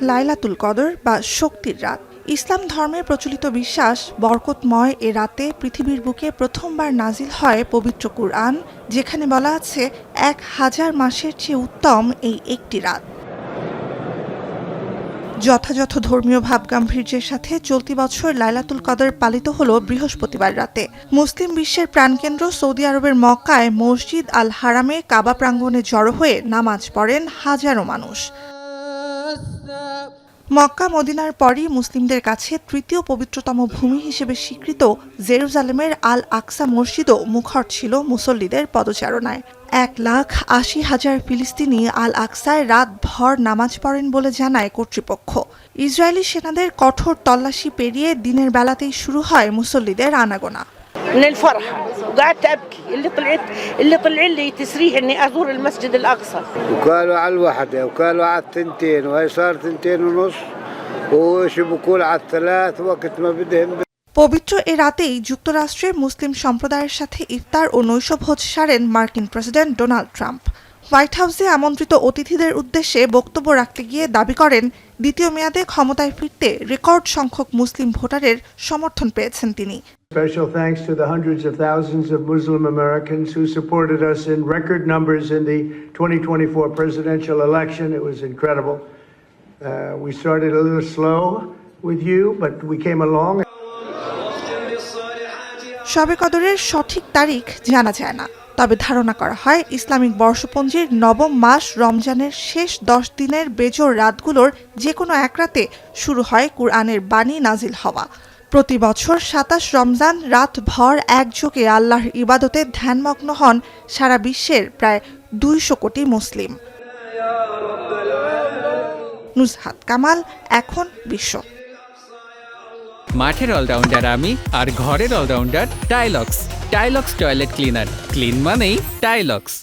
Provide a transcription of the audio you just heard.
লাইলাতুল কদর বা শক্তির রাত ইসলাম ধর্মে প্রচলিত বিশ্বাস, বরকতময় এ রাতে পৃথিবীর বুকে প্রথমবার নাজিল হয় পবিত্র কুরআন, যেখানে বলা আছে 1000 মাসের চেয়ে উত্তম এই একটি রাত। যথাযথ ধর্মীয় ভাবগাম্ভীর্যের সাথে চলতি বছর লাইলাতুল কদর পালিত হল বৃহস্পতিবার রাতে। মুসলিম বিশ্বের প্রাণকেন্দ্র সৌদি আরবের মক্কায় মসজিদ আল হারামে কাবা প্রাঙ্গণে জড়ো হয়ে নামাজ পড়েন হাজারো মানুষ। মক্কা মদিনার পরই মুসলিমদের কাছে তৃতীয় পবিত্রতম ভূমি হিসেবে স্বীকৃত জেরুজালেমের আল আকসা মসজিদও মুখর ছিল মুসল্লিদের পদচারণায়। 1,80,000 ফিলিস্তিনি আল আকসায় রাত ভর নামাজ পড়েন বলে জানায় কর্তৃপক্ষ। ইসরায়েলি সেনাদের কঠোর তল্লাশি পেরিয়ে দিনের বেলাতেই শুরু হয় মুসল্লিদের আনাগোনা। من الفرحة وقعدت أبكي اللي طلع لي تسريح إني أزور المسجد الأقصى. وكانوا على الوحدة وكانوا على الثنتين وهي صار 2.5 وإيش بقول على 3 وقت ما بدهم। পবিত্র এ রাতেই যুক্তরাষ্ট্রের মুসলিম সম্প্রদায়ের সাথে ইফতার ও নৈশভোজ সারেন মার্কিন প্রেসিডেন্ট ডোনাল্ড ট্রাম্প। হোয়াইট হাউসে আমন্ত্রিত অতিথিদের উদ্দেশ্যে বক্তব্য রাখতে গিয়ে দাবি করেন, দ্বিতীয় মেয়াদে ক্ষমতায় ফিরতে রেকর্ড সংখ্যক মুসলিম ভোটারের সমর্থন পেয়েছেন তিনি। Special thanks to the hundreds of thousands of Muslim Americans who supported us in record numbers in the 2024 presidential election. It was incredible. We started a little slow with you, but we came along. শবে কদরের সঠিক তারিখ জানা যায় না, তবে ধারণা করা হয় ইসলামিক বর্ষপঞ্জির নবম মাস রমজানের শেষ 10 দিনের বেজোড় রাতগুলোর যে কোনো এক রাতে শুরু হয় কুরআনের বাণী নাজিল হওয়া। প্রতি বছর 27 রমজান রাত ভর একযোগে আল্লাহর ইবাদতে ধ্যানমগ্ন হন সারা বিশ্বের প্রায় 200 কোটি মুসলিম। নুসহাত কামাল, এখন বিশ্ব। মাঠের অলরাউন্ডার আমি, আর ঘরের all rounder Tylox. Tylox toilet cleaner, clean মানেই টাইলক্স।